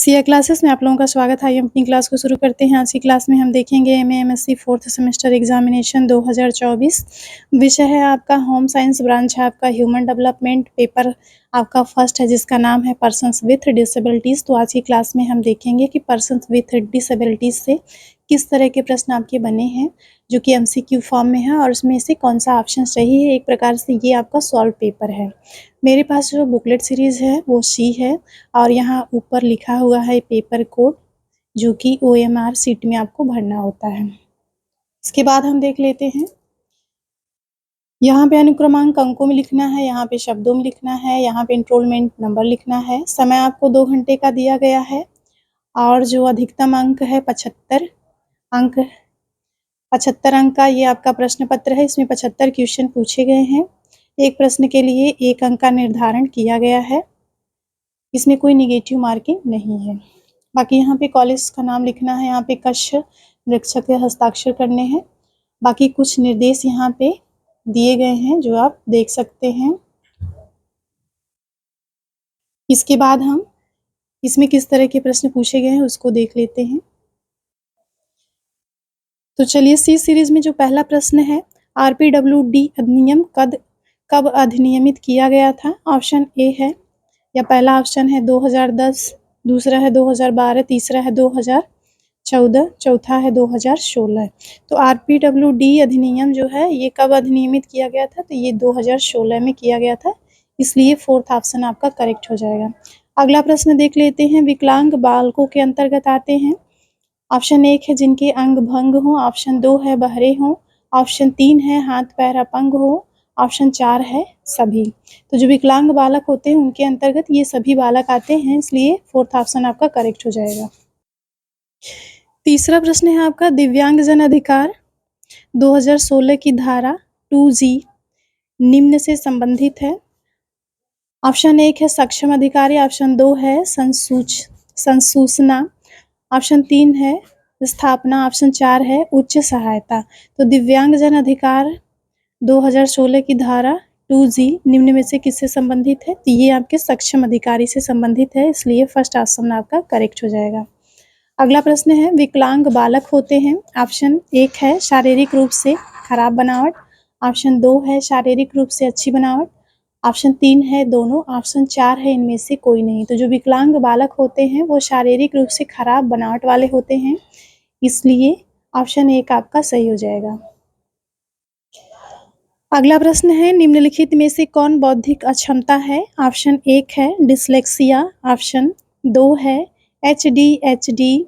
Siya classes में आप लोगों का स्वागत है। आइए हम अपनी क्लास को शुरू करते हैं। आज की क्लास में हम देखेंगे MA MSc fourth semester examination 2024। विषय है आपका होम साइंस, ब्रांच है आपका ह्यूमन डेवलपमेंट, पेपर आपका फर्स्ट है जिसका नाम है पर्सन्स विथ डिसेबिलिटीज़। तो आज की क्लास में हम देखेंगे कि पर्सन्स विथ डिसेबिलिटीज़ से किस तरह के प्रश्न आपके बने हैं जो कि एमसीक्यू फॉर्म में है और उसमें से कौन सा ऑप्शन सही है। एक प्रकार से ये आपका सॉल्व पेपर है। मेरे पास जो बुकलेट सीरीज़ है वो सी है और यहाँ ऊपर लिखा हुआ है पेपर कोड जो कि OMR सीट में आपको भरना होता है। इसके बाद हम देख लेते हैं, यहाँ पे अनुक्रमांक अंकों में लिखना है, यहाँ पे शब्दों में लिखना है, यहाँ पे एनरोलमेंट नंबर लिखना है। समय आपको 2 घंटे का दिया गया है और जो अधिकतम अंक है 75 अंक 75 अंक का ये आपका प्रश्न पत्र है। इसमें 75 क्वेश्चन पूछे गए हैं। एक प्रश्न के लिए 1 अंक का निर्धारण किया गया है। इसमें कोई नेगेटिव मार्किंग नहीं है। बाकी यहाँ पे कॉलेज का नाम लिखना है, यहाँ पे कक्ष निरीक्षक के हस्ताक्षर करने हैं। बाकी कुछ निर्देश यहाँ पे दिए गए हैं जो आप देख सकते हैं। इसके बाद हम इसमें किस तरह के प्रश्न पूछे गए हैं उसको देख लेते हैं। तो चलिए सी सीरीज में जो पहला प्रश्न है, RPWD अधिनियम कब अधिनियमित किया गया था। ऑप्शन ए है या पहला ऑप्शन है 2010, दूसरा है 2012, तीसरा है 2014, चौथा है 2016। तो RPWD अधिनियम जो है ये कब अधिनियमित किया गया था, तो ये 2016 में किया गया था, इसलिए फोर्थ ऑप्शन आपका करेक्ट हो जाएगा। अगला प्रश्न देख लेते हैं, विकलांग बालकों के अंतर्गत आते हैं। ऑप्शन 1 है जिनके अंग भंग हों, ऑप्शन 2 है बहरे हों, ऑप्शन 3 है हाथ पैर अपंग हो, ऑप्शन 4 है सभी। तो जो विकलांग बालक होते हैं उनके अंतर्गत ये सभी बालक आते हैं, इसलिए फोर्थ ऑप्शन आपका करेक्ट हो जाएगा। तीसरा प्रश्न है आपका, दिव्यांगजन अधिकार 2016 की धारा 2G निम्न से संबंधित है। ऑप्शन 1 है सक्षम अधिकारी, ऑप्शन 2 है संसूचना, ऑप्शन 3 है स्थापना, ऑप्शन 4 है उच्च सहायता। तो दिव्यांगजन अधिकार 2016 की धारा 2G निम्न में से किससे संबंधित है, तो ये आपके सक्षम अधिकारी से संबंधित है, इसलिए फर्स्ट ऑप्शन आपका करेक्ट हो जाएगा। अगला प्रश्न है, विकलांग बालक होते हैं। ऑप्शन 1 है शारीरिक रूप से खराब बनावट, ऑप्शन 2 है शारीरिक रूप से अच्छी बनावट, ऑप्शन 3 है दोनों, ऑप्शन 4 है इनमें से कोई नहीं। तो जो विकलांग बालक होते हैं वो शारीरिक रूप से खराब बनावट वाले होते हैं, इसलिए ऑप्शन 1 आपका सही हो जाएगा। अगला प्रश्न है, निम्नलिखित में से कौन बौद्धिक अक्षमता है। ऑप्शन 1 है डिसलेक्सिया, ऑप्शन 2 है HDHD,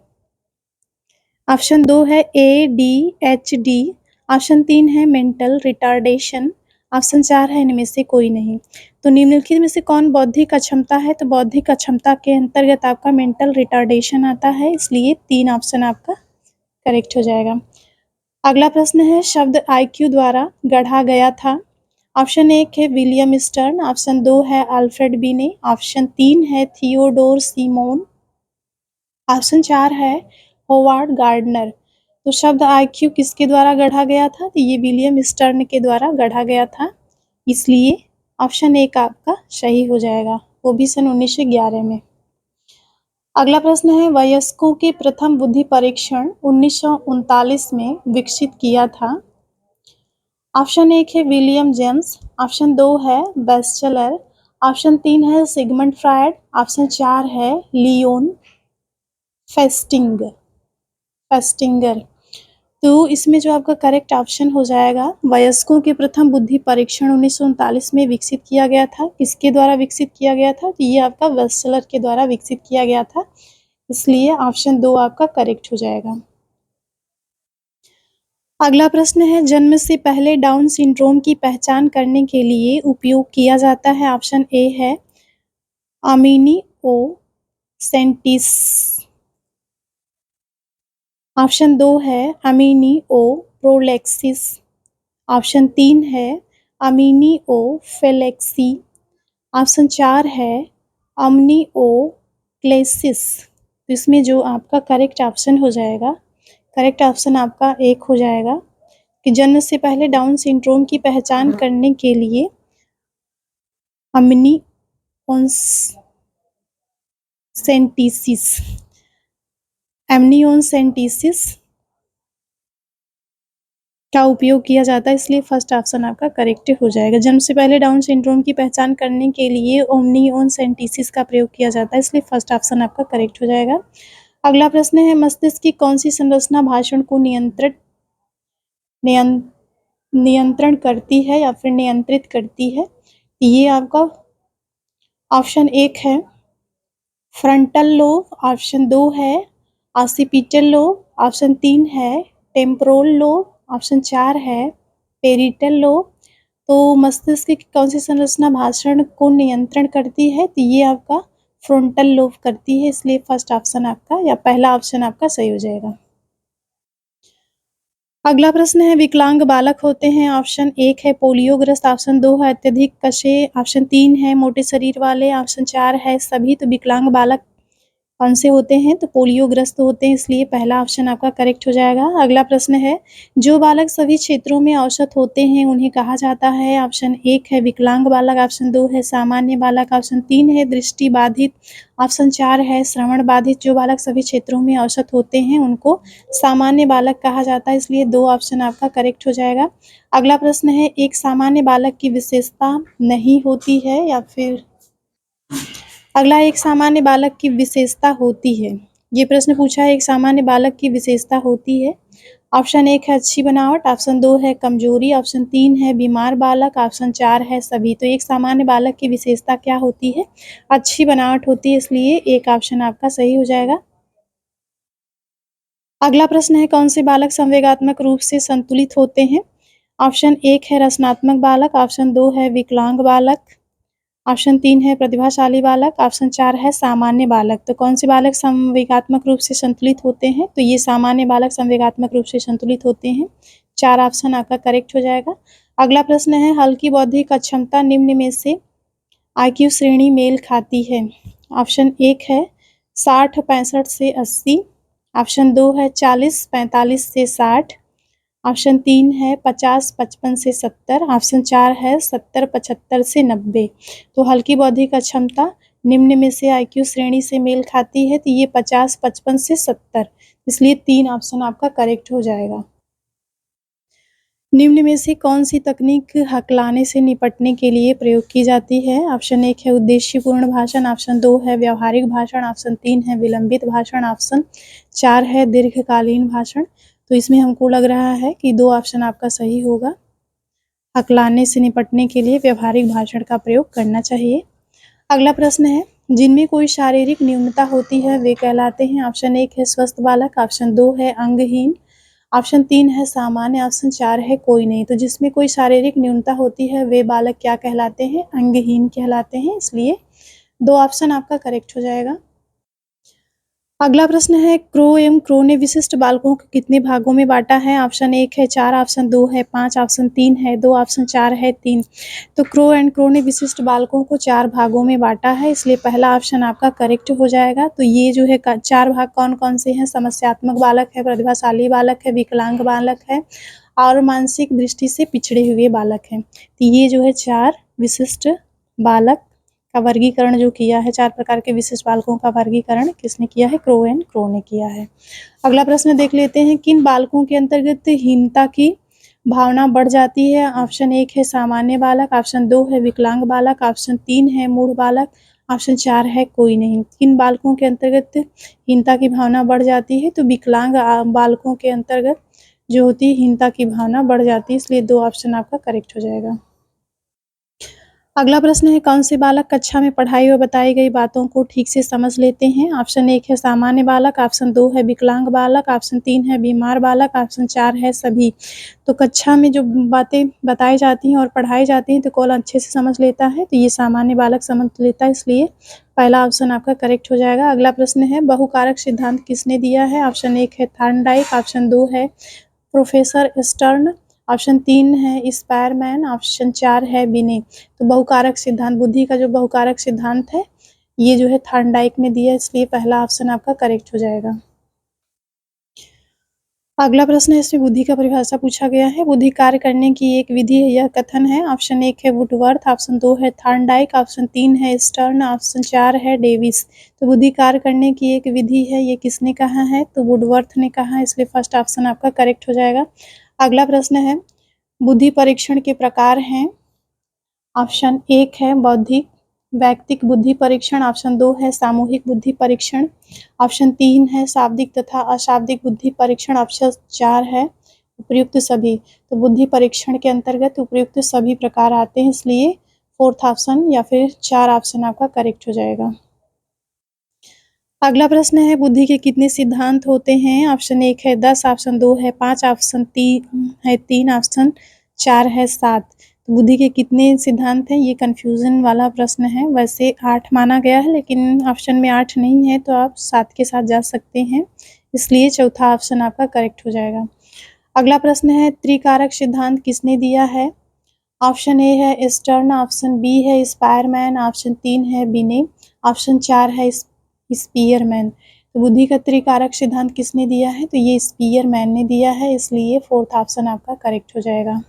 ऑप्शन 2 है ADHD, ऑप्शन 3 है मेंटल रिटार्डेशन, ऑप्शन 4 है इनमें से कोई नहीं। तो निम्नलिखित में से कौन बौद्धिक अक्षमता है, तो बौद्धिक अक्षमता के अंतर्गत आपका मेंटल रिटार्डेशन आता है, इसलिए 3 ऑप्शन आपका करेक्ट हो जाएगा। अगला प्रश्न है, शब्द IQ द्वारा गढ़ा गया था। ऑप्शन 1 है विलियम स्टर्न, ऑप्शन 2 है अल्फ्रेड बिने, ऑप्शन 3 है थियोडोर सिमोन, ऑप्शन 4 है होवार्ड गार्डनर। तो शब्द IQ किसके द्वारा गढ़ा गया था, तो ये विलियम स्टर्न के द्वारा गढ़ा गया था, इसलिए ऑप्शन 1 आपका सही हो जाएगा, वो भी सन 1911 में। अगला प्रश्न है, वयस्कों के प्रथम बुद्धि परीक्षण 1939 में विकसित किया था। ऑप्शन 1 है विलियम जेम्स, ऑप्शन 2 है बेस्चलर, ऑप्शन 3 है सिगमंड फ्रायड, ऑप्शन 4 है लियोन फेस्टिंगर। तो इसमें जो आपका करेक्ट ऑप्शन हो जाएगा, वयस्कों के प्रथम बुद्धि परीक्षण 1939 में विकसित किया गया था। किसके द्वारा विकसित किया गया था, तो ये आपका बेस्चलर के द्वारा विकसित किया गया था, इसलिए ऑप्शन 2 आपका करेक्ट हो जाएगा। अगला प्रश्न है, जन्म से पहले डाउन सिंड्रोम की पहचान करने के लिए उपयोग किया जाता है। ऑप्शन ए है अमीनिओसेंटिस, ऑप्शन 2 है अमीनिओप्रोलेक्सिस, ऑप्शन 3 है अमीनिओफेलेक्सी, ऑप्शन 4 है अम्निओक्लेसिस। तो इसमें जो आपका करेक्ट ऑप्शन हो जाएगा, करेक्ट ऑप्शन आपका 1 हो जाएगा कि जन्म से पहले डाउन सिंड्रोम की पहचान करने के लिए सेंटीसिस, एमनियोसेंटेसिस का उपयोग किया जाता है, इसलिए फर्स्ट ऑप्शन आपका करेक्ट हो जाएगा। जन्म से पहले डाउन सिंड्रोम की पहचान करने के लिए ओमनियोसेंटेसिस का प्रयोग किया जाता है, इसलिए फर्स्ट ऑप्शन आपका करेक्ट हो जाएगा। अगला प्रश्न है, मस्तिष्क की कौन सी संरचना भाषण को नियंत्रण करती है या फिर नियंत्रित करती है? ये आपका ऑप्शन 1 है फ्रंटल लोब, ऑप्शन 2 है ऑसिपिटल लोब, ऑप्शन 3 है टेम्पोरल लोब, ऑप्शन 4 है पेरिटल लोब। तो मस्तिष्क की कौन सी संरचना भाषण को नियंत्रण करती है? तो ये आपका फ्रंटल लोब करती है, इसलिए फर्स्ट ऑप्शन आपका या पहला ऑप्शन आपका सही हो जाएगा। अगला प्रश्न है, विकलांग बालक होते हैं, ऑप्शन 1 है पोलियोग्रस्त, ऑप्शन 2 है अत्यधिक कशे, ऑप्शन 3 है मोटे शरीर वाले, ऑप्शन 4 है सभी। तो विकलांग बालक कौन से होते हैं? तो पोलियोग्रस्त होते हैं, इसलिए पहला ऑप्शन आपका करेक्ट हो जाएगा। अगला प्रश्न है, जो बालक सभी क्षेत्रों में औसत होते हैं उन्हें कहा जाता है? ऑप्शन 1 है विकलांग बालक, ऑप्शन 2 है सामान्य बालक, ऑप्शन 3 है दृष्टि बाधित, ऑप्शन 4 है श्रवण बाधित। जो बालक सभी क्षेत्रों में औसत होते हैं उनको सामान्य बालक कहा जाता है, इसलिए 2 ऑप्शन आपका करेक्ट हो जाएगा। अगला प्रश्न है, एक सामान्य बालक की विशेषता नहीं होती है या फिर अगला एक सामान्य बालक की विशेषता होती है। ये प्रश्न पूछा है, एक सामान्य बालक की विशेषता होती है। ऑप्शन 1 है अच्छी बनावट, ऑप्शन 2 है कमजोरी, ऑप्शन 3 है बीमार बालक, ऑप्शन 4 है सभी। तो एक सामान्य बालक की विशेषता क्या होती है? अच्छी बनावट होती है, इसलिए एक ऑप्शन आपका सही हो जाएगा। अगला प्रश्न है, कौन से बालक संवेगात्मक रूप से संतुलित होते हैं? ऑप्शन 1 है रचनात्मक बालक, ऑप्शन 2 है विकलांग बालक, ऑप्शन 3 है प्रतिभाशाली बालक, ऑप्शन 4 है सामान्य बालक। तो कौन से बालक संवेगात्मक रूप से संतुलित होते हैं? तो ये सामान्य बालक संवेगात्मक रूप से संतुलित होते हैं। 4 ऑप्शन आपका करेक्ट हो जाएगा। अगला प्रश्न है, हल्की बौद्धिक अक्षमता निम्न में से आईक्यू श्रेणी मेल खाती है? ऑप्शन 1 है 60-65 से 80, ऑप्शन 2 है 40-45 से 60, ऑप्शन 3 है 50-55 से 70, ऑप्शन 4 है 70-75 से 90। तो हल्की बौद्धिक अक्षमता निम्न में से आईक्यू श्रेणी से मेल खाती है, तो ये 50-55 से 70, इसलिए 3 ऑप्शन आपका करेक्ट हो जाएगा। निम्न में से कौन सी तकनीक हकलाने से निपटने के लिए प्रयोग की जाती है? ऑप्शन 1 है उद्देश्यपूर्ण भाषण, ऑप्शन 2 है व्यावहारिक भाषण, ऑप्शन 3 है विलंबित भाषण, ऑप्शन 4 है दीर्घकालीन भाषण। तो इसमें हमको लग रहा है कि 2 ऑप्शन आपका सही होगा। हकलाने से निपटने के लिए व्यवहारिक भाषण का प्रयोग करना चाहिए। अगला प्रश्न है, जिनमें कोई शारीरिक न्यूनता होती है वे कहलाते हैं? ऑप्शन 1 है स्वस्थ बालक, ऑप्शन 2 है अंगहीन, ऑप्शन 3 है सामान्य, ऑप्शन 4 है कोई नहीं। तो जिसमें कोई शारीरिक न्यूनता होती है वे बालक क्या कहलाते हैं? अंगहीन कहलाते हैं, इसलिए 2 ऑप्शन आपका करेक्ट हो जाएगा। अगला प्रश्न है, क्रो एवं क्रो ने विशिष्ट बालकों को कितने भागों में बांटा है? ऑप्शन 1 है 4, ऑप्शन 2 है 5, ऑप्शन 3 है 2, ऑप्शन 4 है 3। तो क्रो एंड क्रो ने विशिष्ट बालकों को 4 भागों में बांटा है, इसलिए पहला ऑप्शन आपका करेक्ट हो जाएगा। तो ये जो है 4 भाग कौन कौन से हैं? समस्यात्मक बालक है, प्रतिभाशाली बालक है, विकलांग बालक है और मानसिक दृष्टि से पिछड़े हुए बालक हैं। तो ये जो है 4 विशिष्ट बालक का वर्गीकरण जो किया है, 4 प्रकार के विशिष्ट बालकों का वर्गीकरण किसने किया है? क्रो एंड क्रो ने किया है। अगला प्रश्न देख लेते हैं, किन बालकों के अंतर्गत हीनता की भावना बढ़ जाती है? ऑप्शन 1 है सामान्य बालक, ऑप्शन 2 है विकलांग बालक, ऑप्शन 3 है मूढ़ बालक, ऑप्शन 4 है कोई नहीं। किन बालकों के अंतर्गत हीनता की भावना बढ़ जाती है? तो विकलांग बालकों के अंतर्गत जो होती है हीनता की भावना बढ़ जाती है, इसलिए 2 ऑप्शन आपका करेक्ट हो जाएगा। अगला प्रश्न है, कौन से बालक कक्षा में पढ़ाई व बताई गई बातों को ठीक से समझ लेते हैं? ऑप्शन 1 है सामान्य बालक, ऑप्शन 2 है विकलांग बालक, ऑप्शन 3 है बीमार बालक, ऑप्शन 4 है सभी। तो कक्षा में जो बातें बताई जाती हैं और पढ़ाई जाती हैं तो कौन अच्छे से समझ लेता है? तो ये सामान्य बालक समझ लेता है, इसलिए पहला ऑप्शन आपका करेक्ट हो जाएगा। अगला प्रश्न है, बहुकारक सिद्धांत किसने दिया है? ऑप्शन 1 है थॉर्नडाइक, ऑप्शन 2 है प्रोफेसर स्टर्न, ऑप्शन 3 है स्पायरमैन, ऑप्शन 4 है बिने। तो बहुकारक सिद्धांत, बुद्धि का जो बहुकारक सिद्धांत है ये जो है थॉर्नडाइक ने दिया, इसलिए पहला ऑप्शन आपका करेक्ट हो जाएगा। अगला प्रश्न है, इसमें बुद्धि का परिभाषा पूछा गया है। बुद्धि कार्य करने की एक विधि है, यह कथन है। ऑप्शन 1 है वुडवर्थ, ऑप्शन 2 है थॉर्नडाइक, ऑप्शन 3 है स्टर्न, ऑप्शन 4 है डेविस। तो बुद्धि कार्य करने की एक विधि है, ये किसने कहा है? तो वुडवर्थ ने कहा है, इसलिए फर्स्ट ऑप्शन आपका करेक्ट हो जाएगा। अगला प्रश्न है, बुद्धि परीक्षण के प्रकार हैं। ऑप्शन 1 है बौद्धिक वैयक्तिक बुद्धि परीक्षण, ऑप्शन 2 है सामूहिक बुद्धि परीक्षण, ऑप्शन 3 है शाब्दिक तथा अशाब्दिक बुद्धि परीक्षण, ऑप्शन 4 है उपयुक्त सभी। तो बुद्धि परीक्षण के अंतर्गत उपयुक्त सभी प्रकार आते हैं, इसलिए फोर्थ ऑप्शन या फिर 4 ऑप्शन आपका करेक्ट हो जाएगा। अगला प्रश्न है, बुद्धि के कितने सिद्धांत होते हैं? ऑप्शन 1 है 10, ऑप्शन 2 है 5, ऑप्शन 3 ऑप्शन 4 है 7। तो बुद्धि के कितने सिद्धांत हैं? ये कन्फ्यूजन वाला प्रश्न है। वैसे 8 माना गया है, लेकिन ऑप्शन में 8 नहीं है, तो आप 7 के साथ जा सकते हैं, इसलिए चौथा ऑप्शन आपका करेक्ट हो जाएगा। अगला प्रश्न है, त्रिकारक सिद्धांत किसने दिया है? ऑप्शन ए है स्टर्न, ऑप्शन बी है स्पायरमैन, ऑप्शन 3 है बिने, ऑप्शन 4 है स्पीयरमैन। तो बुद्धि का त्रिकारक सिद्धांत किसने दिया है? तो ये स्पीयरमैन ने दिया है, इसलिए फोर्थ ऑप्शन आपका करेक्ट हो जाएगा।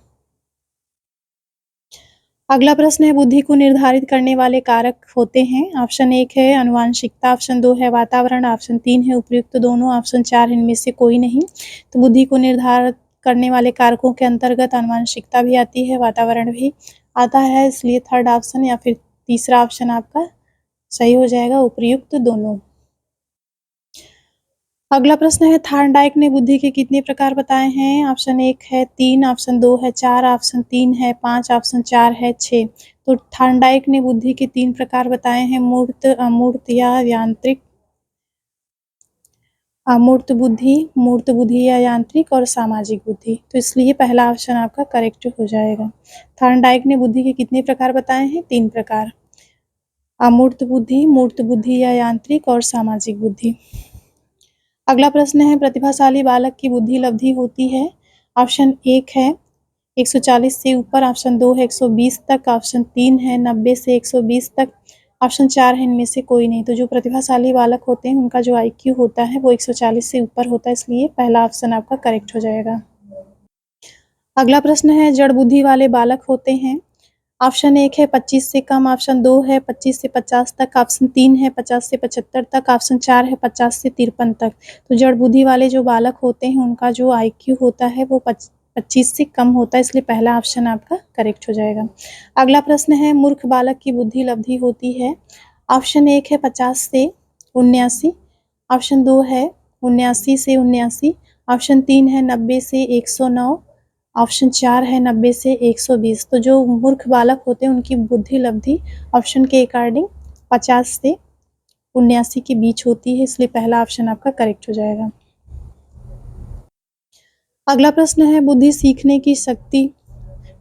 अगला प्रश्न है, बुद्धि को निर्धारित करने वाले कारक होते हैं। ऑप्शन 1 है आनुवंशिकता, ऑप्शन 2 है वातावरण, ऑप्शन 3 है उपयुक्त दोनों, ऑप्शन 4 इनमें से कोई नहीं। तो बुद्धि को निर्धारित करने वाले कारकों के अंतर्गत आनुवंशिकता भी आती है, वातावरण भी आता है, इसलिए थर्ड ऑप्शन या फिर तीसरा ऑप्शन आपका सही हो जाएगा, उपयुक्त दोनों। अगला प्रश्न है, थॉर्नडाइक ने बुद्धि के कितने प्रकार बताए हैं? ऑप्शन 1 है 3, ऑप्शन 2 है 4, ऑप्शन 3 है 5, ऑप्शन 4 है 6। तो थॉर्नडाइक ने बुद्धि के 3 प्रकार बताए हैं, मूर्त, अमूर्त या यांत्रिक। अमूर्त बुद्धि, मूर्त बुद्धि या यांत्रिक और सामाजिक बुद्धि। तो इसलिए पहला ऑप्शन आपका करेक्ट हो जाएगा। थॉर्नडाइक ने बुद्धि के कितने प्रकार बताए हैं? 3 प्रकार, अमूर्त बुद्धि, मूर्त बुद्धि या यांत्रिक और सामाजिक बुद्धि। अगला प्रश्न है, प्रतिभाशाली बालक की बुद्धि लब्धि होती है। ऑप्शन 1 है 140 से ऊपर, ऑप्शन 2 है 120 तक, ऑप्शन 3 है 90 से 120 तक, ऑप्शन 4 है इनमें से कोई नहीं। तो जो प्रतिभाशाली बालक होते हैं उनका जो आईक्यू होता है वो 140 से ऊपर होता है, इसलिए पहला ऑप्शन आपका करेक्ट हो जाएगा। अगला प्रश्न है, जड़ बुद्धि वाले बालक होते हैं। ऑप्शन 1 है 25 से कम, ऑप्शन 2 है 25 से 50 तक, ऑप्शन 3 है 50 से 75 तक, ऑप्शन 4 है 50 से 53 तक। तो जड़ बुद्धि वाले जो बालक होते हैं उनका जो आईक्यू होता है वो 25 से कम होता है, इसलिए पहला ऑप्शन आपका करेक्ट हो जाएगा। अगला प्रश्न है, मूर्ख बालक की बुद्धि लब्धि होती है। ऑप्शन 1 है 50 से 79, ऑप्शन 2 है 79 से 79, ऑप्शन 3 है 90 से 109, ऑप्शन 4 है 90 से 120। तो जो मूर्ख बालक होते हैं उनकी बुद्धि लब्धि ऑप्शन के अकॉर्डिंग 50 से 79 के बीच होती है, इसलिए पहला ऑप्शन आपका करेक्ट हो जाएगा। अगला प्रश्न है, बुद्धि सीखने की शक्ति,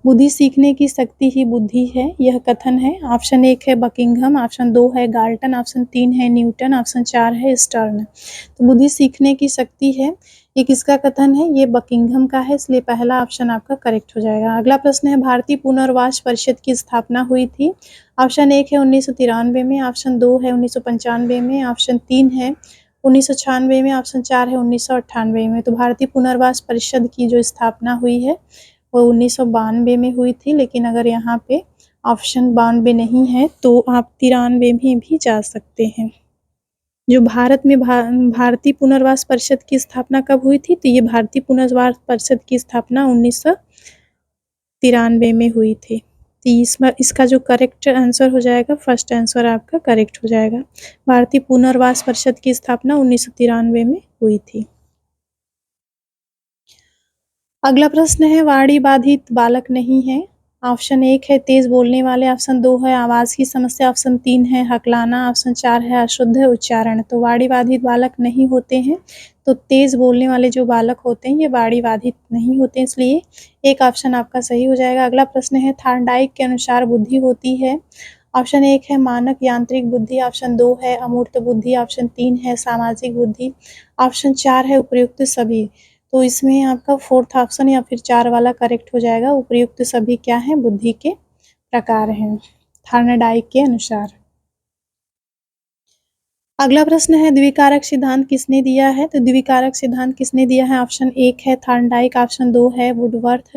बुद्धि सीखने की शक्ति ही बुद्धि है, यह कथन है। ऑप्शन 1 है बकिंघम, ऑप्शन 2 है गाल्टन, ऑप्शन 3 है न्यूटन, ऑप्शन 4 है स्टर्न। तो बुद्धि सीखने की शक्ति है, ये किसका कथन है? ये बकिंघम का है, इसलिए पहला ऑप्शन आपका करेक्ट हो जाएगा। अगला प्रश्न है, भारतीय पुनर्वास परिषद की स्थापना हुई थी। ऑप्शन 1 है 1993 में, ऑप्शन 2 है 1995 में, ऑप्शन 3 है 1996 में, ऑप्शन 4 है 1998 में। तो भारतीय पुनर्वास परिषद की जो स्थापना हुई है वो 1992 में हुई थी, लेकिन अगर यहाँ पे ऑप्शन 92 नहीं है तो आप 93 में भी जा सकते हैं। जो भारत में भारतीय पुनर्वास परिषद की स्थापना कब हुई थी? तो ये भारतीय पुनर्वास परिषद की स्थापना 1993 में हुई थी। तो इसका जो करेक्ट आंसर हो जाएगा, फर्स्ट आंसर आपका करेक्ट हो जाएगा। भारतीय पुनर्वास परिषद की स्थापना 1993 में हुई थी। अगला प्रश्न है, वाणी बाधित बालक नहीं है। ऑप्शन 1 है तेज बोलने वाले, ऑप्शन 2 है आवाज़ की समस्या, ऑप्शन 3 है हकलाना, ऑप्शन 4 है अशुद्ध उच्चारण। तो वाणी बाधित बालक नहीं होते हैं, तो तेज बोलने वाले जो बालक होते हैं ये वाणी बाधित नहीं होते, इसलिए एक ऑप्शन आपका सही हो जाएगा। अगला प्रश्न है, थॉर्नडाइक के अनुसार बुद्धि होती है। ऑप्शन 1 है मानक यांत्रिक बुद्धि, ऑप्शन 2 है अमूर्त बुद्धि, ऑप्शन 3 है सामाजिक बुद्धि, ऑप्शन 4 है उपयुक्त सभी। तो इसमें आपका फोर्थ ऑप्शन या फिर 4 वाला करेक्ट हो जाएगा। उपयुक्त सभी क्या हैं? बुद्धि के प्रकार हैं थॉर्नडाइक के अनुसार। अगला प्रश्न है द्विकारक सिद्धांत किसने दिया है? तो द्विकारक सिद्धांत किसने दिया है? ऑप्शन 1 है थॉर्नडाइक, ऑप्शन 2 है वुडवर्थ,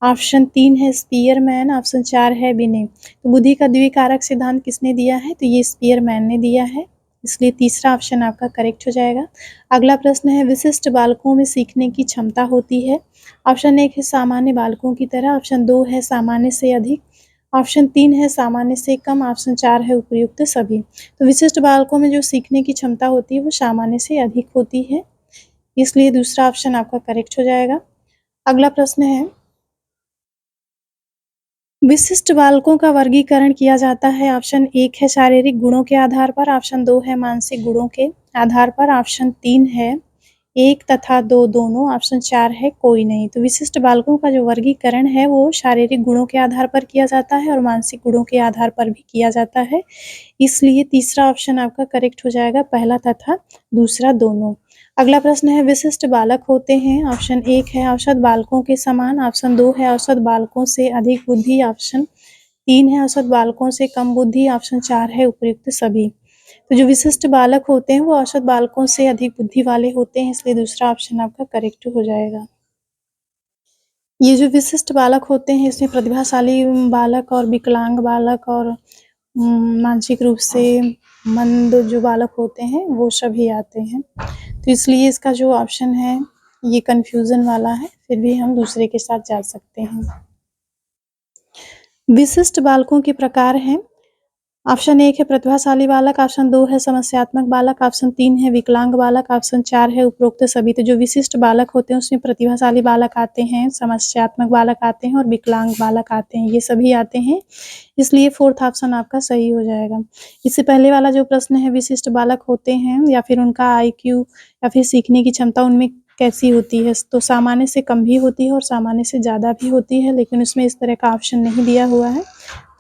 ऑप्शन 3 है स्पीयरमैन, ऑप्शन 4 है बिने। तो बुद्धि का द्विकारक सिद्धांत किसने दिया है? तो ये स्पीयरमैन ने दिया है, इसलिए तीसरा ऑप्शन आपका करेक्ट हो जाएगा। अगला प्रश्न है विशिष्ट बालकों में सीखने की क्षमता होती है। ऑप्शन 1 है सामान्य बालकों की तरह, ऑप्शन 2 है सामान्य से अधिक, ऑप्शन 3 है सामान्य से कम, ऑप्शन 4 है उपर्युक्त सभी। तो विशिष्ट बालकों में जो सीखने की क्षमता होती है वो सामान्य से अधिक होती है, इसलिए दूसरा ऑप्शन आपका करेक्ट हो जाएगा। अगला प्रश्न है विशिष्ट बालकों का वर्गीकरण किया जाता है। ऑप्शन 1 है शारीरिक गुणों के आधार पर, ऑप्शन 2 है मानसिक गुणों के आधार पर, ऑप्शन 3 है 1 तथा 2 दोनों, ऑप्शन 4 है कोई नहीं। तो विशिष्ट बालकों का जो वर्गीकरण है वो शारीरिक गुणों के आधार पर किया जाता है और मानसिक गुणों के आधार पर भी किया जाता है, इसलिए तीसरा ऑप्शन आपका करेक्ट हो जाएगा, पहला तथा दूसरा दोनों। अगला प्रश्न है विशिष्ट बालक होते हैं। ऑप्शन 1 है औसत बालकों के समान, ऑप्शन 2 है औसत बालकों से अधिक बुद्धि, ऑप्शन 3 है औसत बालकों से कम बुद्धि, ऑप्शन 4 है उपर्युक्त सभी। तो जो विशिष्ट बालक होते हैं वो औसत बालकों से अधिक बुद्धि वाले होते हैं, इसलिए दूसरा ऑप्शन आपका करेक्ट हो जाएगा। ये जो विशिष्ट बालक होते हैं इसमें प्रतिभाशाली बालक और विकलांग बालक और मानसिक रूप से मंद जो बालक होते हैं वो सभी आते हैं, तो इसलिए इसका जो ऑप्शन है ये कन्फ्यूज़न वाला है, फिर भी हम दूसरे के साथ जा सकते हैं। विशिष्ट बालकों के प्रकार हैं। ऑप्शन 1 है प्रतिभाशाली बालक, ऑप्शन 2 है समस्यात्मक बालक, ऑप्शन 3 है विकलांग बालक, ऑप्शन 4 है उपरोक्त सभी। तो जो विशिष्ट बालक होते हैं उसमें प्रतिभाशाली बालक आते हैं, समस्यात्मक बालक आते हैं और विकलांग बालक आते हैं, ये सभी आते हैं, इसलिए फोर्थ ऑप्शन आपका सही हो जाएगा। इससे पहले वाला जो प्रश्न है विशिष्ट बालक होते हैं या फिर उनका IQ या फिर सीखने की क्षमता उनमें कैसी होती है, तो सामान्य से कम भी होती है और सामान्य से ज़्यादा भी होती है, लेकिन उसमें इस तरह का ऑप्शन नहीं दिया हुआ है,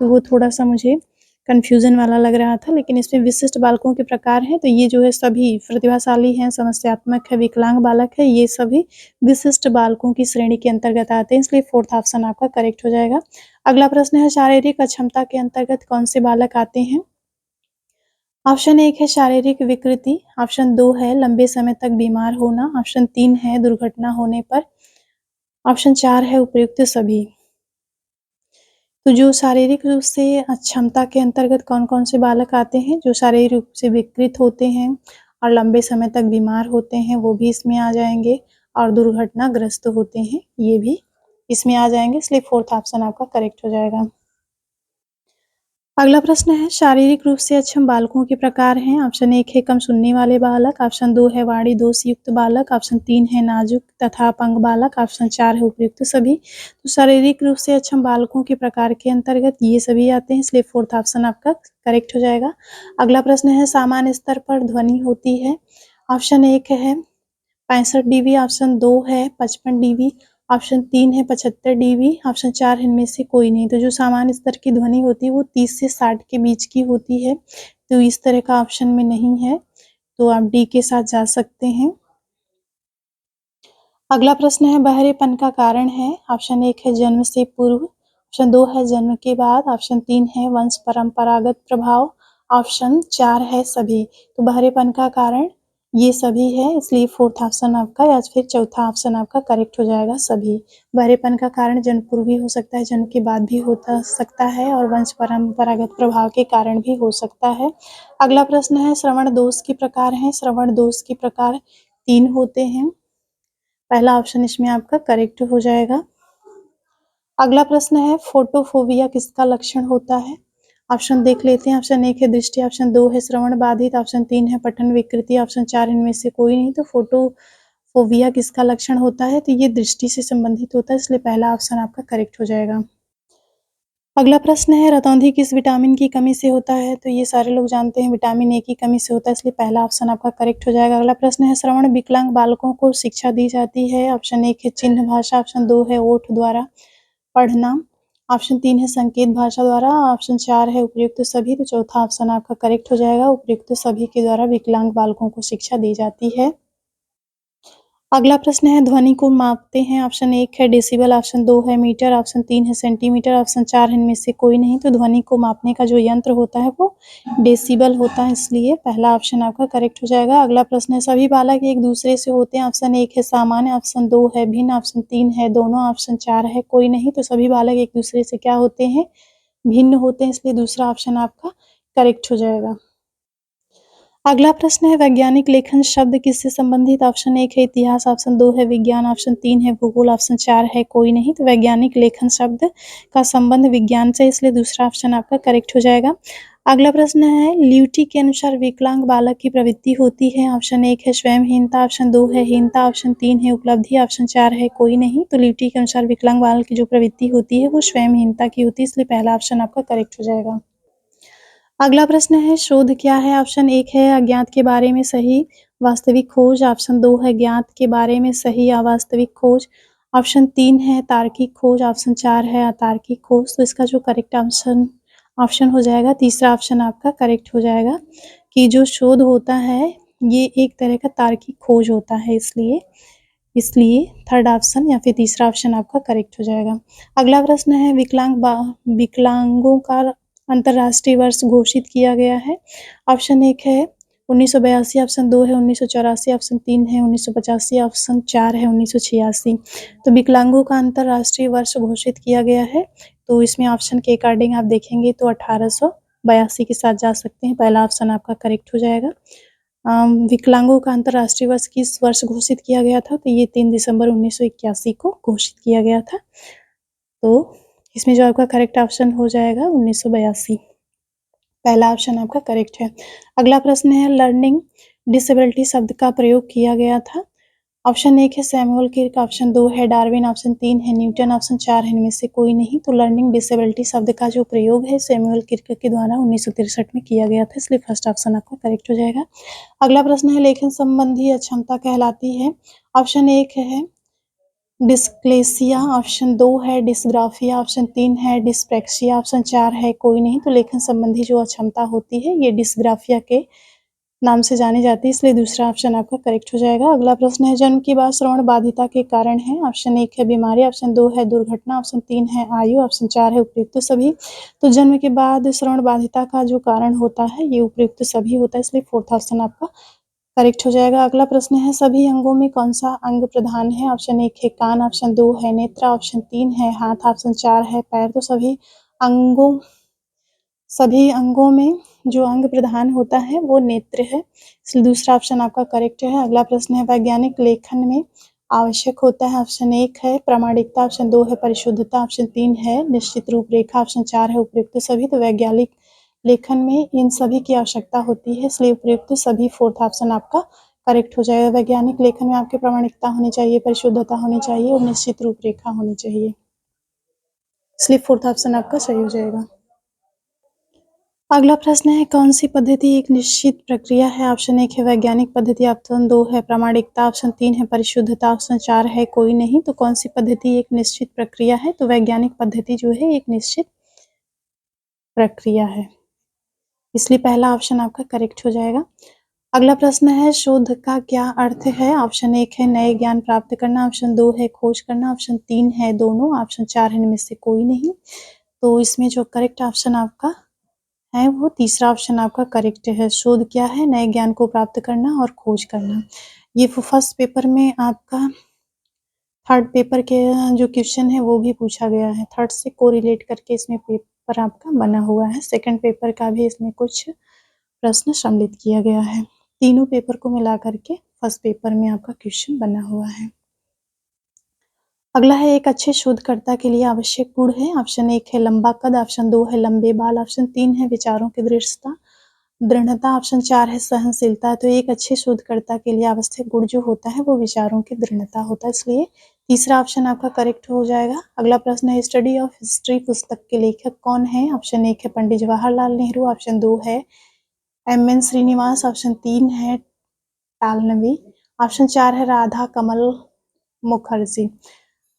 तो वो थोड़ा-सा मुझे कन्फ्यूज़न वाला लग रहा था, लेकिन इसमें विशिष्ट बालकों के प्रकार हैं, तो ये जो है सभी प्रतिभाशाली हैं, समस्यात्मक है, विकलांग बालक है, ये सभी विशिष्ट बालकों की श्रेणी के अंतर्गत आते हैं, इसलिए फोर्थ ऑप्शन आपका करेक्ट हो जाएगा। अगला प्रश्न है शारीरिक अक्षमता के अंतर्गत कौन से बालक आते हैं? ऑप्शन 1 है शारीरिक विकृति, ऑप्शन 2 है लंबे समय तक बीमार होना, ऑप्शन 3 है दुर्घटना होने पर, ऑप्शन 4 है उपर्युक्त सभी। तो जो शारीरिक रूप से अक्षमता के अंतर्गत कौन-कौन से बालक आते हैं? जो शारीरिक रूप से विकृत होते हैं और लंबे समय तक बीमार होते हैं, वो भी इसमें आ जाएँगे और दुर्घटनाग्रस्त होते हैं, ये भी इसमें आ जाएँगे, इसलिए फोर्थ ऑप्शन आपका करेक्ट हो जाएगा। अगला प्रश्न है शारीरिक रूप से अक्षम बालकों के प्रकार हैं। ऑप्शन 1 है कम सुनने वाले बालक, ऑप्शन 2 है वाणी दोष युक्त बालक, ऑप्शन 3 है नाजुक तथा अपंग बालक, ऑप्शन 4 है उपयुक्त सभी। तो शारीरिक रूप से अक्षम बालकों के प्रकार के अंतर्गत ये सभी आते हैं, इसलिए फोर्थ ऑप्शन आपका करेक्ट हो जाएगा। अगला प्रश्न है सामान्य स्तर पर ध्वनि होती है। ऑप्शन 1 है 65 डीबी, ऑप्शन 2 है 55 डीबी, ऑप्शन 3 है 75 डीबी, ऑप्शन 4 इनमें से कोई नहीं। तो जो सामान्य स्तर की ध्वनि होती है वो 30 से 60 के बीच की होती है, तो इस तरह का ऑप्शन में नहीं है, तो आप डी के साथ जा सकते हैं। अगला प्रश्न है बहरेपन का कारण है। ऑप्शन 1 है जन्म से पूर्व, ऑप्शन 2 है जन्म के बाद, ऑप्शन 3 है वंश परंपरागत प्रभाव, ऑप्शन 4 है सभी। तो बहरेपन का कारण ये सभी है, इसलिए फोर्थ ऑप्शन आपका या फिर चौथा ऑप्शन आपका करेक्ट हो जाएगा सभी। बहरेपन का कारण जन्म पूर्व भी हो सकता है, जन्म के बाद भी होता सकता है और वंश परंपरागत प्रभाव के कारण भी हो सकता है। अगला प्रश्न है श्रवण दोष के प्रकार हैं। श्रवण दोष के प्रकार 3 होते हैं, पहला ऑप्शन इसमें आपका करेक्ट हो जाएगा। अगला प्रश्न है फोटोफोबिया किसका लक्षण होता है? ऑप्शन देख लेते हैं। ऑप्शन 1 है दृष्टि, ऑप्शन 2 है श्रवण बाधित, ऑप्शन 3 है पठन विकृति, ऑप्शन 4 इनमें से कोई नहीं। तो फोटोफोबिया किसका लक्षण होता है? तो ये दृष्टि से संबंधित होता है, इसलिए पहला ऑप्शन आपका करेक्ट हो जाएगा। अगला प्रश्न है रतौंधी किस विटामिन की कमी से होता है? तो ये सारे लोग जानते हैं विटामिन ए की कमी से होता है, इसलिए पहला ऑप्शन आपका करेक्ट हो जाएगा। अगला प्रश्न है श्रवण विकलांग बालकों को शिक्षा दी जाती है। ऑप्शन 1 है चिन्ह भाषा, ऑप्शन 2 है ओठ द्वारा पढ़ना, ऑप्शन 3 है संकेत भाषा द्वारा, ऑप्शन 4 है उपयुक्त सभी। तो चौथा ऑप्शन आपका करेक्ट हो जाएगा, उपयुक्त सभी के द्वारा विकलांग बालकों को शिक्षा दी जाती है। अगला प्रश्न है ध्वनि को मापते हैं। ऑप्शन 1 है डेसिबल, ऑप्शन 2 है मीटर, ऑप्शन 3 है सेंटीमीटर, ऑप्शन 4 है इनमें से कोई नहीं। तो ध्वनि को मापने का जो यंत्र होता है वो डेसिबल होता है, इसलिए पहला ऑप्शन आपका करेक्ट हो जाएगा। अगला प्रश्न है सभी बालक एक दूसरे से होते हैं। ऑप्शन 1 है सामान्य, ऑप्शन 2 है भिन्न, ऑप्शन 3 है दोनों, ऑप्शन 4 है कोई नहीं। तो सभी बालक एक दूसरे से क्या होते हैं? भिन्न होते हैं, इसलिए दूसरा ऑप्शन आपका करेक्ट हो जाएगा। अगला प्रश्न है वैज्ञानिक लेखन शब्द किससे संबंधित? ऑप्शन 1 है इतिहास, ऑप्शन 2 है विज्ञान, ऑप्शन 3 है भूगोल, ऑप्शन 4 है कोई नहीं। तो वैज्ञानिक लेखन शब्द का संबंध विज्ञान से, इसलिए दूसरा ऑप्शन आपका करेक्ट हो जाएगा। अगला प्रश्न है ल्यूटी के अनुसार विकलांग बालक की प्रवृत्ति होती है। ऑप्शन 1 है स्वयंहीनता, ऑप्शन 2 है हीनता, ऑप्शन 3 है उपलब्धि, ऑप्शन 4 है कोई नहीं। तो ल्यूटी के अनुसार विकलांग बालक की जो प्रवृत्ति होती है वो स्वयंहीनता की होती है, इसलिए पहला ऑप्शन आपका करेक्ट हो जाएगा। अगला प्रश्न है शोध क्या है? ऑप्शन 1 है अज्ञात के बारे में सही वास्तविक खोज, ऑप्शन 2 है ज्ञात के बारे में सही अवास्तविक खोज, ऑप्शन 3 है तार्किक खोज, ऑप्शन 4 है अतार्किक खोज। तो इसका जो करेक्ट ऑप्शन ऑप्शन हो जाएगा तीसरा ऑप्शन आपका करेक्ट हो जाएगा कि जो शोध होता है ये एक तरह का तार्किक खोज होता है, इसलिए इसलिए थर्ड ऑप्शन या फिर तीसरा ऑप्शन आपका करेक्ट हो जाएगा। अगला प्रश्न है विकलांगों का अंतर्राष्ट्रीय वर्ष घोषित किया गया है। ऑप्शन 1 है 1982, ऑप्शन 2 है 1984, ऑप्शन 3 है 1985, ऑप्शन 4 है 1986। तो विकलांगों का अंतर्राष्ट्रीय वर्ष घोषित किया गया है, तो इसमें ऑप्शन के अकॉर्डिंग आप देखेंगे तो 1882 के साथ जा सकते हैं, पहला ऑप्शन आपका करेक्ट हो जाएगा। विकलांगों का अंतर्राष्ट्रीय वर्ष किस वर्ष घोषित किया गया था? तो ये 3 दिसंबर 1981 को घोषित किया गया था। तो इसमें जो आपका करेक्ट ऑप्शन हो जाएगा 1982, पहला ऑप्शन आपका करेक्ट है। अगला प्रश्न है लर्निंग डिसेबिलिटी शब्द का प्रयोग किया गया था। ऑप्शन 1 है सैमुअल किर्क, ऑप्शन 2 है डार्विन, ऑप्शन 3 है न्यूटन, ऑप्शन 4 है इनमें से कोई नहीं। तो लर्निंग डिसेबिलिटी शब्द का जो प्रयोग है सैमुअल किर्क के द्वारा 1963 में किया गया था, इसलिए फर्स्ट ऑप्शन आपका करेक्ट हो जाएगा। अगला प्रश्न है लेखन संबंधी अक्षमता कहलाती है। ऑप्शन 1 है डिस्क्लेसिया, ऑप्शन 2 है डिस्ग्राफिया, ऑप्शन 3 है डिस्प्रैक्सिया, ऑप्शन 4 है कोई नहीं। तो लेखन संबंधी जो अक्षमता होती है ये डिस्ग्राफिया के नाम से जानी जाती है, इसलिए दूसरा ऑप्शन आपका करेक्ट हो जाएगा। अगला प्रश्न है जन्म के बाद श्रवण बाधिता के कारण है। ऑप्शन 1 है बीमारी, ऑप्शन 2 है दुर्घटना, ऑप्शन 3 है आयु, ऑप्शन 4 है उपयुक्त सभी। तो जन्म के बाद श्रवण बाधिता का जो कारण होता है ये उपयुक्त सभी होता है, इसलिए फोर्थ ऑप्शन आपका करेक्ट हो जाएगा। अगला प्रश्न है सभी अंगों में कौन सा अंग प्रधान है? ऑप्शन 1 है कान, ऑप्शन 2 है नेत्र, ऑप्शन 3 है हाथ, ऑप्शन 4 है पैर। तो सभी अंगों में जो अंग प्रधान होता है वो नेत्र है, इसलिए दूसरा ऑप्शन आपका करेक्ट है। अगला प्रश्न है वैज्ञानिक लेखन में आवश्यक होता है। ऑप्शन 1 है प्रामाणिकता, ऑप्शन 2 है परिशुद्धता, ऑप्शन 3 है निश्चित रूपरेखा, ऑप्शन 4 है उपयुक्त सभी। तो वैज्ञानिक लेखन में इन सभी की आवश्यकता होती है, इसलिए उपयुक्त सभी फोर्थ ऑप्शन आपका करेक्ट हो जाएगा। वैज्ञानिक लेखन में आपकी प्रामाणिकता होनी चाहिए, परिशुद्धता होनी चाहिए और निश्चित रूपरेखा होनी चाहिए, इसलिए फोर्थ ऑप्शन आपका सही हो जाएगा। अगला प्रश्न है कौन सी पद्धति एक निश्चित प्रक्रिया है? ऑप्शन 1 है वैज्ञानिक पद्धति, ऑप्शन 2 है प्रामाणिकता, ऑप्शन 3 है परिशुद्धता, ऑप्शन 4 है कोई नहीं। तो कौन सी पद्धति एक निश्चित प्रक्रिया है? तो वैज्ञानिक पद्धति जो है एक निश्चित प्रक्रिया है, इसलिए पहला ऑप्शन आपका करेक्ट हो जाएगा। अगला प्रश्न है शोध का क्या अर्थ है? ऑप्शन 1 है नए ज्ञान प्राप्त करना, ऑप्शन 2 है खोज करना, ऑप्शन 3 है दोनों, ऑप्शन 4 है इनमें से कोई नहीं। तो इसमें जो करेक्ट ऑप्शन आपका है वो तीसरा ऑप्शन आपका करेक्ट है। शोध क्या है? नए ज्ञान को प्राप्त करना और खोज करना। ये फर्स्ट पेपर में आपका थर्ड पेपर के जो क्वेश्चन है वो भी पूछा गया है, थर्ड से कोरिलेट करके इसमें पेपर आपका बना हुआ है। सेकंड पेपर का भी इसमें कुछ प्रश्न सम्मिलित किया गया है, तीनों पेपर को मिला करके फर्स्ट पेपर में आपका क्वेश्चन बना हुआ है। अगला है एक अच्छे शोधकर्ता के लिए आवश्यक गुण है। ऑप्शन 1 है लंबा कद, ऑप्शन 2 है लंबे बाल, ऑप्शन 3 है विचारों की दृढ़ता, ऑप्शन 4 है सहनशीलता। तो एक अच्छे शोधकर्ता के लिए आवश्यक गुण जो होता है वो विचारों की दृढ़ता होता है, इसलिए तीसरा ऑप्शन आपका करेक्ट हो जाएगा। अगला प्रश्न है स्टडी ऑफ हिस्ट्री पुस्तक के लेखक कौन है? ऑप्शन 1 है पंडित जवाहरलाल नेहरू, ऑप्शन 2 है एम.एन. श्रीनिवास, ऑप्शन 3 है टालनवी, ऑप्शन 4 है राधा कमल मुखर्जी।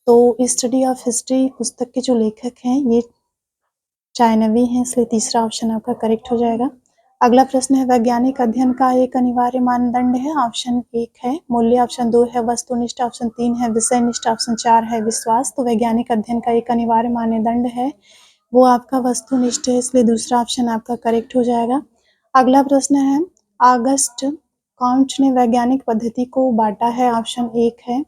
तो स्टडी ऑफ हिस्ट्री पुस्तक के जो लेखक हैं ये चाइनवी हैं, इसलिए तीसरा ऑप्शन आपका करेक्ट हो जाएगा। अगला प्रश्न है वैज्ञानिक अध्ययन का एक अनिवार्य मानदंड है। ऑप्शन 1 है मूल्य, ऑप्शन 2 है वस्तुनिष्ठ, ऑप्शन 3 है विषयनिष्ठ, ऑप्शन 4 है विश्वास। तो वैज्ञानिक अध्ययन का एक अनिवार्य मानदंड है वो आपका वस्तुनिष्ठ है, इसलिए दूसरा ऑप्शन आपका करेक्ट हो जाएगा। अगला प्रश्न है ऑगस्ट कॉम्ट ने वैज्ञानिक पद्धति को बांटा है। ऑप्शन 1 है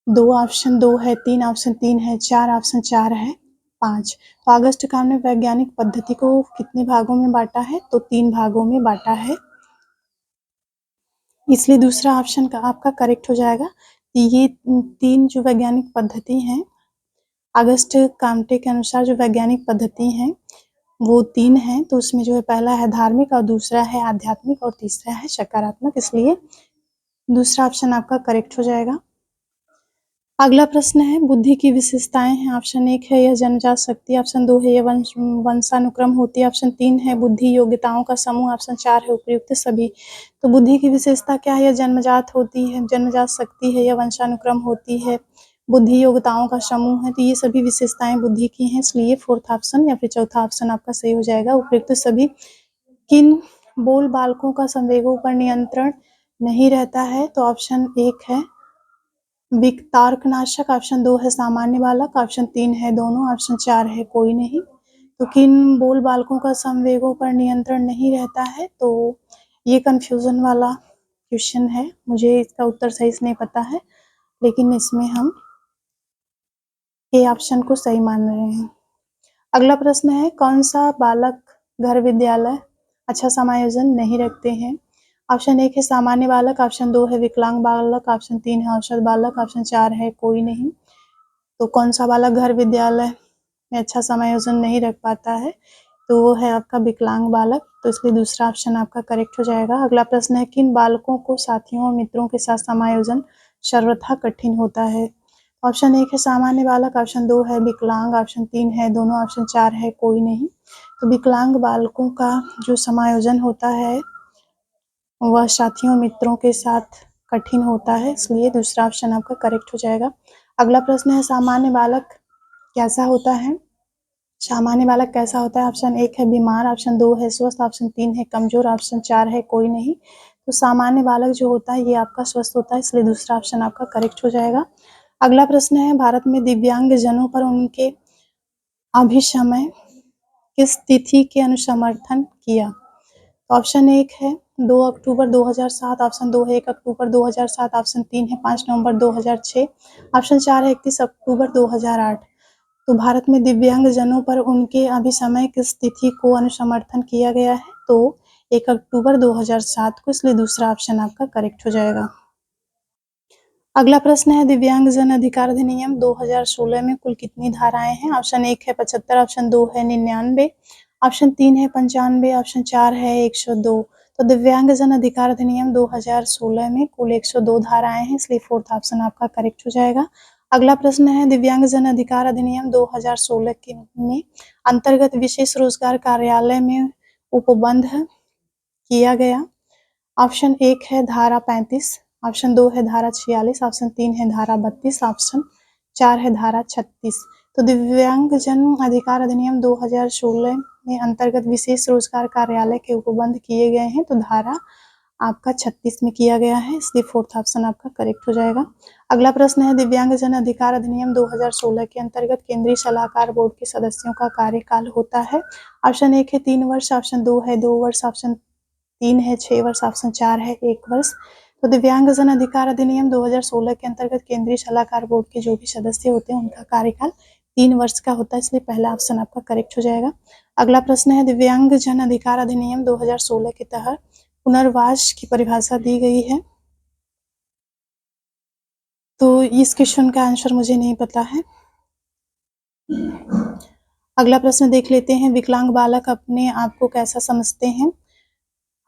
2, ऑप्शन 2 है 3, ऑप्शन 3 है 4, ऑप्शन 4 है 5। तो ऑगस्ट कॉम्ट ने वैज्ञानिक पद्धति को कितने भागों में बांटा है? तो 3 भागों में बांटा है, इसलिए दूसरा ऑप्शन का आपका करेक्ट हो जाएगा। ये 3 जो वैज्ञानिक पद्धति हैं, ऑगस्ट कॉम्टे के अनुसार जो वैज्ञानिक पद्धति हैं वो 3 हैं। तो उसमें जो है पहला है धार्मिक और दूसरा है आध्यात्मिक और तीसरा है सकारात्मक, इसलिए दूसरा ऑप्शन आपका करेक्ट हो जाएगा। अगला प्रश्न है बुद्धि की विशेषताएं हैं। ऑप्शन 1 है यह जन्मजात शक्ति, ऑप्शन 2 है यह वंशानुक्रम होती है, ऑप्शन 3 है बुद्धि योग्यताओं का समूह, ऑप्शन 4 है उपयुक्त सभी। तो बुद्धि की विशेषता क्या है? यह जन्मजात होती है, जन्मजात शक्ति है, यह वंशानुक्रम होती है, बुद्धि योग्यताओं का समूह है। तो ये सभी विशेषताएं बुद्धि की हैं, इसलिए फोर्थ ऑप्शन या फिर चौथा ऑप्शन आपका सही हो जाएगा, उपयुक्त सभी। किन बोल बालकों का संवेगों पर नियंत्रण नहीं रहता है? तो ऑप्शन 1 है विकतार्कनाशक, ऑप्शन 2 है सामान्य बालक, ऑप्शन 3 है दोनों, ऑप्शन 4 है कोई नहीं। तो किन बोल बालकों का संवेगों पर नियंत्रण नहीं रहता है? तो ये कंफ्यूजन वाला क्वेश्चन है, मुझे इसका उत्तर सही से नहीं पता है, लेकिन इसमें हम ए ऑप्शन को सही मान रहे हैं। अगला प्रश्न है कौन सा बालक घर विद्यालय अच्छा समायोजन नहीं रखते हैं? ऑप्शन 1 है सामान्य बालक, ऑप्शन 2 है विकलांग बालक, ऑप्शन 3 है औसत बालक, ऑप्शन 4 है कोई नहीं। तो कौन सा बालक घर विद्यालय में अच्छा समायोजन नहीं रख पाता है? तो वो है आपका विकलांग बालक, तो इसलिए दूसरा ऑप्शन आपका करेक्ट हो जाएगा। अगला प्रश्न है किन बालकों को साथियों और मित्रों के साथ समायोजन सर्वथा कठिन होता है? ऑप्शन 1 है सामान्य बालक, ऑप्शन 2 है विकलांग, ऑप्शन 3 है दोनों, ऑप्शन 4 है कोई नहीं। तो विकलांग बालकों का जो समायोजन होता है वह साथियों मित्रों के साथ कठिन होता है, इसलिए दूसरा ऑप्शन आपका करेक्ट हो जाएगा। अगला प्रश्न है सामान्य बालक कैसा होता है? सामान्य बालक कैसा होता है? ऑप्शन 1 है बीमार, ऑप्शन 2 है स्वस्थ, ऑप्शन 3 है कमजोर, ऑप्शन 4 है कोई नहीं। तो सामान्य बालक जो होता है ये आपका स्वस्थ होता है, इसलिए दूसरा ऑप्शन आपका करेक्ट हो जाएगा। अगला प्रश्न है भारत में दिव्यांग जनों पर उनके अभिसमय किस तिथि के अनुसमर्थन किया? ऑप्शन 1 है 2 अक्टूबर 2007, ऑप्शन 2 है 1 अक्टूबर 2007, ऑप्शन 3 है 5 नवंबर 2006, ऑप्शन 4 है 31 अक्टूबर 2008। तो भारत में दिव्यांग जनों पर उनके अभिसमय किस तिथि को अनुसमर्थन किया गया है? तो 1 अक्टूबर 2007 को, इसलिए दूसरा ऑप्शन आपका करेक्ट हो जाएगा। अगला प्रश्न है दिव्यांगजन अधिकार अधिनियम 2016 में कुल कितनी धाराएं हैं? ऑप्शन 1 है 75, ऑप्शन 2 है 99, ऑप्शन 3 है 95, ऑप्शन 4 है 102। तो दिव्यांगजन अधिकार अधिनियम 2016 में कुल 102 धाराएं हैं, इसलिए फोर्थ ऑप्शन आपका करेक्ट हो जाएगा। अगला प्रश्न है दिव्यांगजन अधिकार अधिनियम 2016 के में अंतर्गत विशेष रोजगार कार्यालय में उपबंध किया गया। ऑप्शन 1 है धारा 35, ऑप्शन 2 है धारा 46, ऑप्शन 3 है धारा 32, ऑप्शन 4 है धारा 36। तो दिव्यांगजन अधिकार अधिनियम 2016 में अंतर्गत विशेष रोजगार कार्यालय के उपबंध किए गए हैं, तो धारा आपका 36 में किया गया है, इसलिए फोर्थ ऑप्शन आपका करेक्ट हो जाएगा। अगला प्रश्न है दिव्यांगजन अधिकार अधिनियम 2016 के अंतर्गत केंद्रीय सलाहकार बोर्ड के सदस्यों का कार्यकाल होता है। ऑप्शन 1 है 3 वर्ष, ऑप्शन 2 है 2 वर्ष, ऑप्शन 3 है 6 वर्ष, ऑप्शन 4 है 1 वर्ष। तो दिव्यांगजन अधिकार अधिनियम 2016 के अंतर्गत केंद्रीय सलाहकार बोर्ड के जो भी सदस्य होते हैं उनका कार्यकाल 3 वर्ष का होता है, इसलिए पहला ऑप्शन आपका करेक्ट हो जाएगा। अगला प्रश्न है दिव्यांगजन अधिकार अधिनियम 2016 के तहत पुनर्वास की परिभाषा दी गई है। तो इस क्वेश्चन का आंसर मुझे नहीं पता है। अगला प्रश्न देख लेते हैं विकलांग बालक अपने आप को कैसा समझते हैं?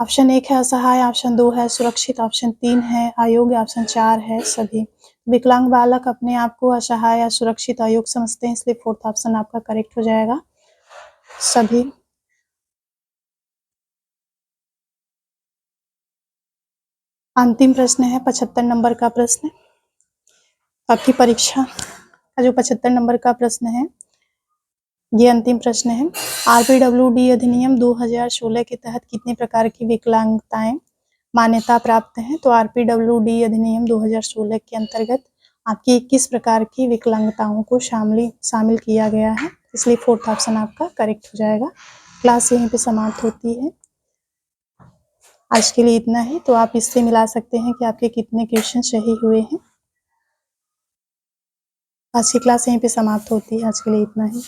ऑप्शन 1 है असहाय, ऑप्शन 2 है सुरक्षित, ऑप्शन 3 है अयोग्य, ऑप्शन 4 है सभी। विकलांग बालक अपने आप को असहाय, सुरक्षित, अयोग्य समझते हैं, इसलिए फोर्थ ऑप्शन आपका करेक्ट हो जाएगा, सभी। अंतिम प्रश्न है 75 नंबर का प्रश्न। आपकी परीक्षा का जो 75 नंबर का प्रश्न है ये अंतिम प्रश्न है। आरपीडब्ल्यूडी अधिनियम 2016 के तहत कितने प्रकार की विकलांगताएं मान्यता प्राप्त हैं? तो आरपीडब्ल्यूडी अधिनियम 2016 के अंतर्गत आपकी 21 प्रकार की विकलांगताओं को शामिल किया गया है, इसलिए फोर्थ ऑप्शन आपका करेक्ट हो जाएगा। क्लास यहीं पे समाप्त होती है। आज के लिए इतना ही, तो आप इससे मिला सकते हैं कि आपके कितने क्वेश्चन सही हुए हैं। आज की क्लास यहीं पे समाप्त होती है। आज के लिए इतना ही।